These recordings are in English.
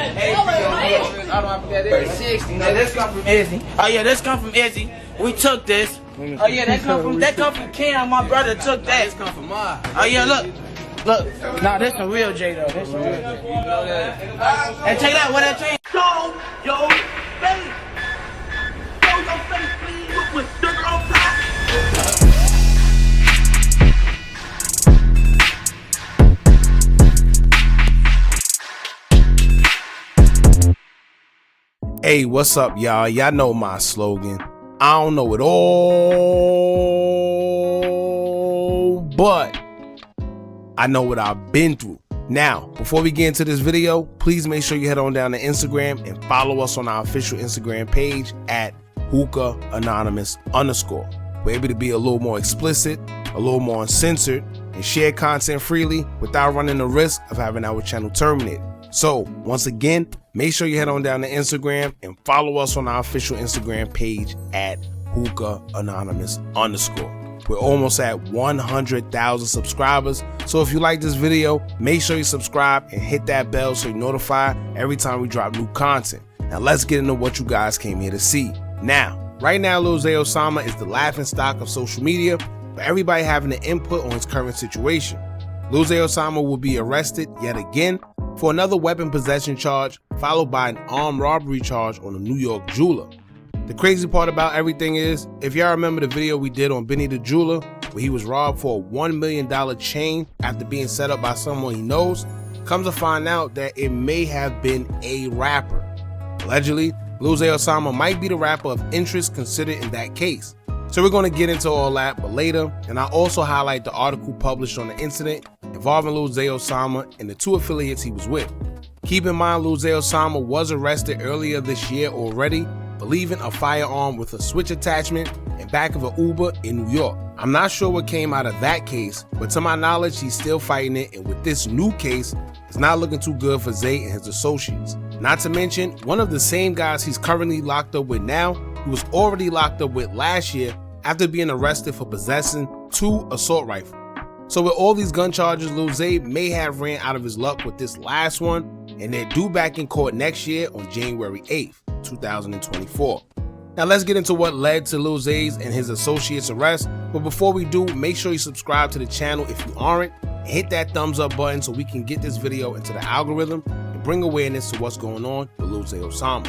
I don't forget it. 60. Now this come from Izzy. Oh yeah, this come from Izzy. We took this. Oh yeah, that come from Cam. My brother took that. This come from mine. Oh yeah, look. Nah, this the real J though. This the real J. You know that. And check that. What that change? Show your face. Show your face, please. With sugar on top. Hey, what's up, y'all? Y'all know my slogan. I don't know it all, but I know what I've been through. Now, before we get into this video, please make sure you head on down to Instagram and follow us on our official Instagram page at Hookah Anonymous _. We're able to be a little more explicit, a little more uncensored, and share content freely without running the risk of having our channel terminated. So, once again, make sure you head on down to Instagram and follow us on our official Instagram page at Hookah Anonymous _. We're almost at 100,000 subscribers, so if you like this video, make sure you subscribe and hit that bell so you're notified every time we drop new content. Now let's get into what you guys came here to see. Now, right now Lil Zay Osama is the laughingstock of social media, but everybody having an input on his current situation. Lil Zay Osama will be arrested yet again for another weapon possession charge, followed by an armed robbery charge on a New York jeweler. The crazy part about everything is, if y'all remember the video we did on Benny the Jeweler, where he was robbed for a $1 million chain after being set up by someone he knows, comes to find out that it may have been a rapper. Allegedly, Lil Zay Osama might be the rapper of interest considered in that case. So we're going to get into all that, but later, and I'll also highlight the article published on the incident involving Lil Zay Osama and the two affiliates he was with. Keep in mind, Lil Zay Osama was arrested earlier this year already for leaving a firearm with a switch attachment in back of an Uber in New York. I'm not sure what came out of that case, but to my knowledge, he's still fighting it, and with this new case, it's not looking too good for Zay and his associates. Not to mention, one of the same guys he's currently locked up with now, he was already locked up with last year after being arrested for possessing 2 assault rifles. So with all these gun charges, Lil Zay may have ran out of his luck with this last one, and they're due back in court next year on January 8th, 2024. Now let's get into what led to Lil Zay's and his associates' arrest, but before we do, make sure you subscribe to the channel if you aren't, and hit that thumbs up button so we can get this video into the algorithm and bring awareness to what's going on with Lil Zay Osama.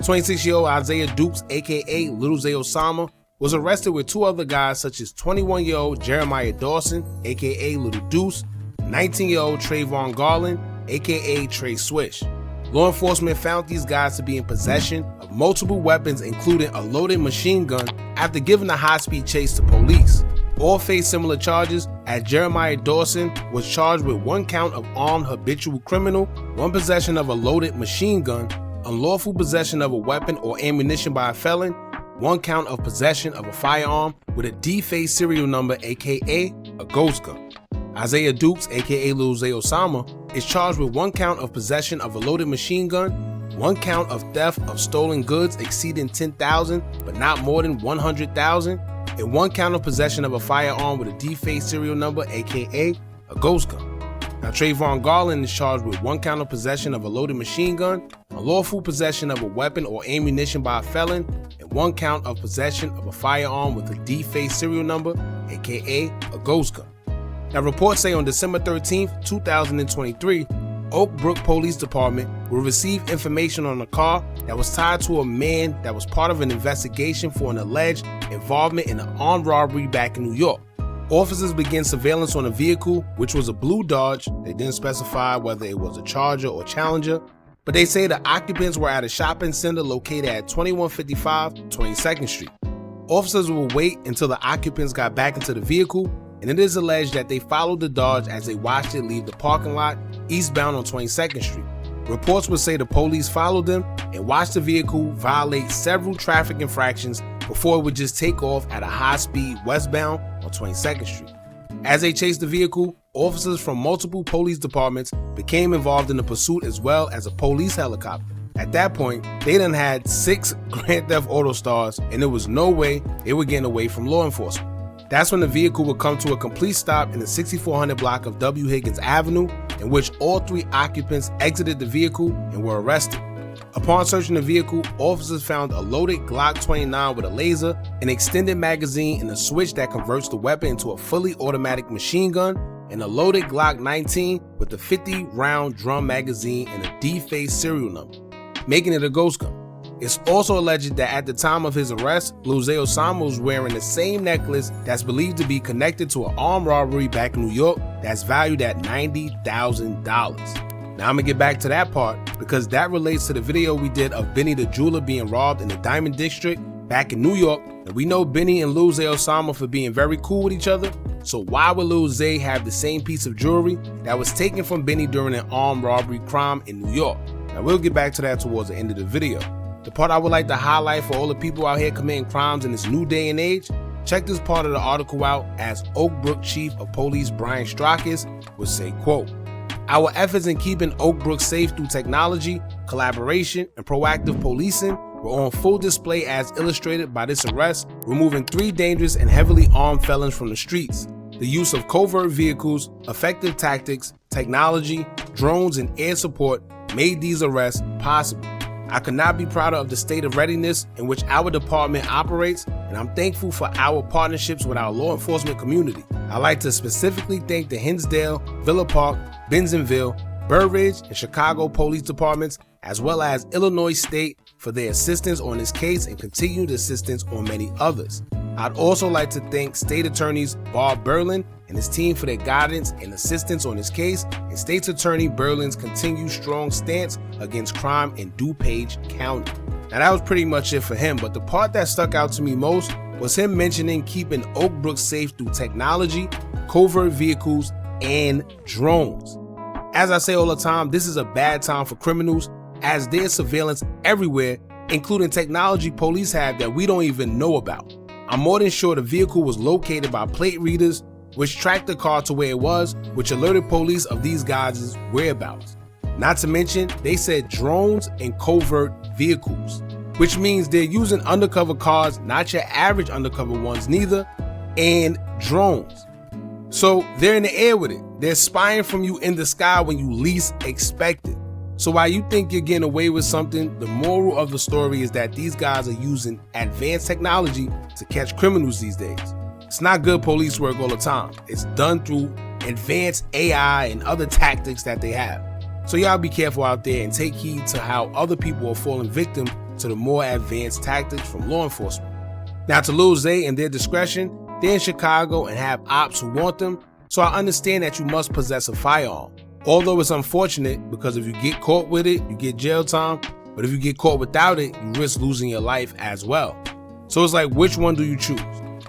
26-year-old Isaiah Dukes, aka Lil Zay Osama, was arrested with 2 other guys such as 21-year-old Jeremiah Dawson, aka Little Deuce, 19-year-old Trayvon Garland, aka Trey Swish. Law enforcement found these guys to be in possession of multiple weapons, including a loaded machine gun, after giving a high-speed chase to police. All faced similar charges, as Jeremiah Dawson was charged with 1 count of armed habitual criminal, 1 possession of a loaded machine gun, unlawful possession of a weapon or ammunition by a felon, 1 count of possession of a firearm with a defaced serial number, aka a ghost gun. Isaiah Dukes, aka Lil Zay Osama, is charged with 1 count of possession of a loaded machine gun, 1 count of theft of stolen goods exceeding $10,000 but not more than $100,000, and 1 count of possession of a firearm with a defaced serial number, aka a ghost gun. Now Trayvon Garland is charged with 1 count of possession of a loaded machine gun, unlawful possession of a weapon or ammunition by a felon, and 1 count of possession of a firearm with a defaced serial number, aka a ghost gun. Now reports say on December 13th, 2023, Oak Brook Police Department will receive information on a car that was tied to a man that was part of an investigation for an alleged involvement in an armed robbery back in New York. Officers began surveillance on a vehicle, which was a blue Dodge. They didn't specify whether it was a Charger or Challenger, but they say the occupants were at a shopping center located at 2155 22nd Street. Officers will wait until the occupants got back into the vehicle, and it is alleged that they followed the Dodge as they watched it leave the parking lot eastbound on 22nd Street. Reports would say the police followed them and watched the vehicle violate several traffic infractions before it would just take off at a high speed westbound on 22nd Street. As they chased the vehicle, officers from multiple police departments became involved in the pursuit, as well as a police helicopter. At that point, they done had 6 Grand Theft Auto stars, and there was no way they were getting away from law enforcement. That's when the vehicle would come to a complete stop in the 6400 block of W. Higgins Avenue, in which all 3 occupants exited the vehicle and were arrested. Upon searching the vehicle, officers found a loaded Glock 29 with a laser, an extended magazine, and a switch that converts the weapon into a fully automatic machine gun, and a loaded Glock 19 with a 50-round drum magazine and a defaced serial number, making it a ghost gun. It's also alleged that at the time of his arrest, Lil Zay Osama was wearing the same necklace that's believed to be connected to an armed robbery back in New York that's valued at $90,000. Now I'm gonna get back to that part because that relates to the video we did of Benny the jeweler being robbed in the Diamond District back in New York, and we know Benny and Lil Zay Osama for being very cool with each other, so why would Lil Zay have the same piece of jewelry that was taken from Benny during an armed robbery crime in New York? Now we'll get back to that towards the end of the video. The part I would like to highlight for all the people out here committing crimes in this new day and age, check this part of the article out as Oak Brook Chief of Police Brian Strakis would say, quote, "Our efforts in keeping Oak Brook safe through technology, collaboration, and proactive policing were on full display as illustrated by this arrest, removing 3 dangerous and heavily armed felons from the streets. The use of covert vehicles, effective tactics, technology, drones, and air support made these arrests possible. I could not be prouder of the state of readiness in which our department operates, and I'm thankful for our partnerships with our law enforcement community. I'd like to specifically thank the Hinsdale, Villa Park, Bensenville, Burridge, and Chicago police departments, as well as Illinois State for their assistance on this case and continued assistance on many others. I'd also like to thank State Attorneys Bob Berlin and his team for their guidance and assistance on this case, and State's Attorney Berlin's continued strong stance against crime in DuPage County." Now that was pretty much it for him, but the part that stuck out to me most was him mentioning keeping Oak Brook safe through technology, covert vehicles, and drones. As I say all the time, this is a bad time for criminals as there's surveillance everywhere, including technology police have that we don't even know about. I'm more than sure the vehicle was located by plate readers, which tracked the car to where it was, which alerted police of these guys' whereabouts. Not to mention, they said drones and covert vehicles, which means they're using undercover cars, not your average undercover ones neither, and drones. So they're in the air with it. They're spying from you in the sky when you least expect it. So while you think you're getting away with something, the moral of the story is that these guys are using advanced technology to catch criminals these days. It's not good police work all the time. It's done through advanced AI and other tactics that they have. So y'all be careful out there and take heed to how other people are falling victim to the more advanced tactics from law enforcement. Now to Lil Zay and their discretion, they're in Chicago and have ops who want them, so I understand that you must possess a firearm. Although it's unfortunate because if you get caught with it, you get jail time, but if you get caught without it, you risk losing your life as well. So it's like, which one do you choose?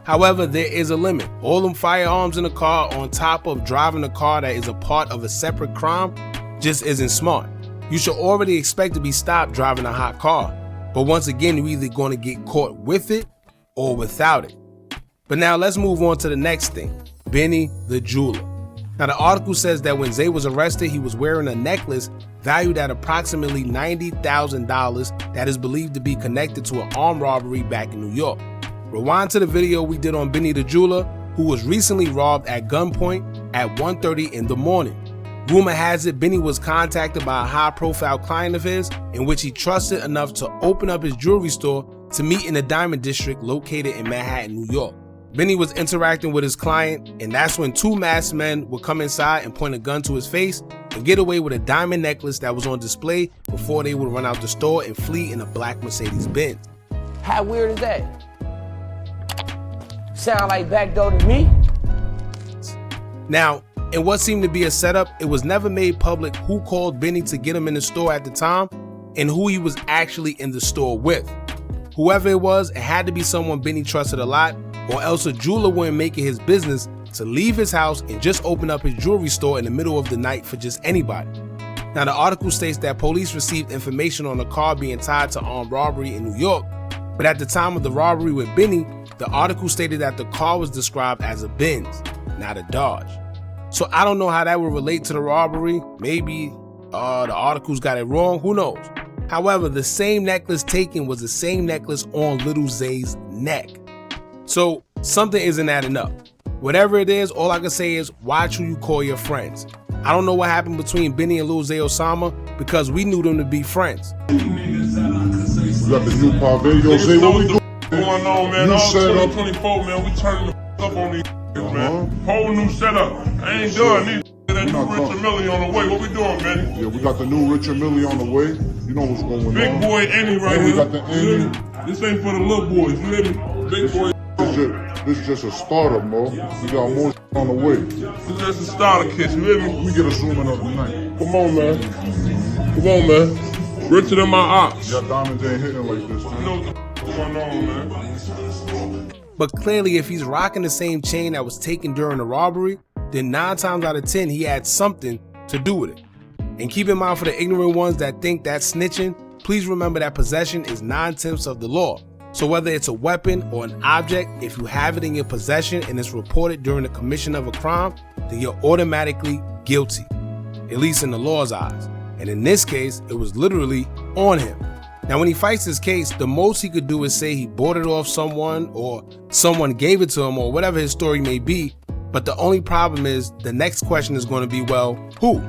However, there is a limit. All them firearms in the car on top of driving a car that is a part of a separate crime just isn't smart. You should already expect to be stopped driving a hot car, but once again, you're either going to get caught with it or without it. But now let's move on to the next thing, Benny the jeweler. Now the article says that when Zay was arrested, he was wearing a necklace valued at approximately $90,000 that is believed to be connected to an armed robbery back in New York. Rewind to the video we did on Benny the jeweler, who was recently robbed at gunpoint at 1:30 in the morning. Rumor has it Benny was contacted by a high-profile client of his in which he trusted enough to open up his jewelry store to meet in the Diamond District located in Manhattan, New York. Benny was interacting with his client, and that's when 2 masked men would come inside and point a gun to his face and get away with a diamond necklace that was on display before they would run out the store and flee in a black Mercedes-Benz. How weird is that? Sound like backdoor to me? Now, in what seemed to be a setup, it was never made public who called Benny to get him in the store at the time and who he was actually in the store with. Whoever it was, it had to be someone Benny trusted a lot, or else a jeweler wouldn't make it his business to leave his house and just open up his jewelry store in the middle of the night for just anybody. Now the article states that police received information on the car being tied to armed robbery in New York, but at the time of the robbery with Benny, the article stated that the car was described as a Benz, not a Dodge. So I don't know how that would relate to the robbery. Maybe the articles got it wrong, who knows? However, the same necklace taken was the same necklace on Lil Zay's neck. So something isn't adding up. Whatever it is, all I can say is watch who you call your friends. I don't know what happened between Benny and Lil Zay Osama because we knew them to be friends. We got the new Pave. Yo, Zay, what we doing? Going on, man. New All setup. 2024, man. We turning the up on these man. Whole new setup. I ain't done these. That new Richard Millie on the way. What we doing, man? Yeah, we got the new Richard Millie on the way. You know what's going on. Big boy Annie right we here. got the Annie. This ain't for the little boys. You hear me? Big boy. This is just a starter, bro. We got more on the way. This is just a starter kit. You hear me? We get a zooming up tonight. Come on, man. Come on, man. Richer than my ops. Y'all diamonds ain't hitting like this, You man. know what's going on, man. But clearly, if he's rocking the same chain that was taken during the robbery, then 9 times out of 10, he had something to do with it. And keep in mind, for the ignorant ones that think that's snitching, please remember that possession is 9/10 of the law. So whether it's a weapon or an object, if you have it in your possession and it's reported during the commission of a crime, then you're automatically guilty, at least in the law's eyes. And in this case, it was literally on him. Now, when he fights his case, the most he could do is say he bought it off someone or someone gave it to him or whatever his story may be. But the only problem is the next question is going to be, well, who?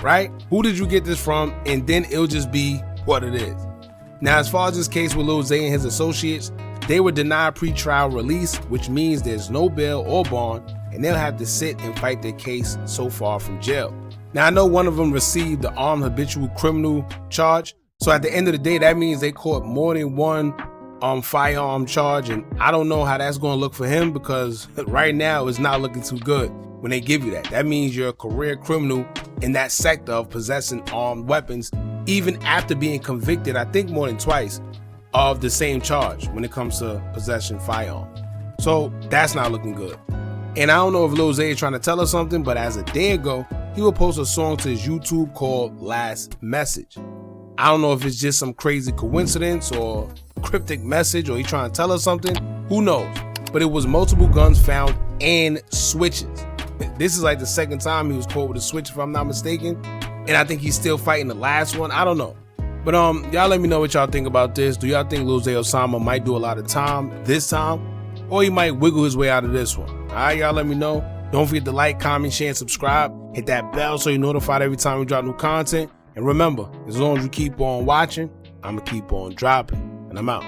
Right? Who did you get this from? And then it'll just be what it is. Now, as far as this case with Lil Zay and his associates, they were denied pre-trial release, which means there's no bail or bond, and they'll have to sit and fight their case so far from jail. Now, I know one of them received the armed habitual criminal charge, so at the end of the day, that means they caught more than one firearm charge, and I don't know how that's going to look for him because right now it's not looking too good when they give you that. That means you're a career criminal in that sector of possessing armed weapons, even after being convicted, I think more than twice, of the same charge when it comes to possession firearm. So that's not looking good. And I don't know if Lil Zay is trying to tell us something, but as a day ago, he will post a song to his YouTube called Last Message. I don't know if it's just some crazy coincidence or cryptic message or he trying to tell us something, who knows? But it was multiple guns found and switches. This is like the second time he was caught with a switch, if I'm not mistaken. And I think he's still fighting the last one. I don't know. But y'all let me know what y'all think about this. Do y'all think Lil Zay Osama might do a lot of time this time? Or he might wiggle his way out of this one? Alright, y'all let me know. Don't forget to like, comment, share, and subscribe. Hit that bell so you're notified every time we drop new content. And remember, as long as you keep on watching, I'm going to keep on dropping. And I'm out.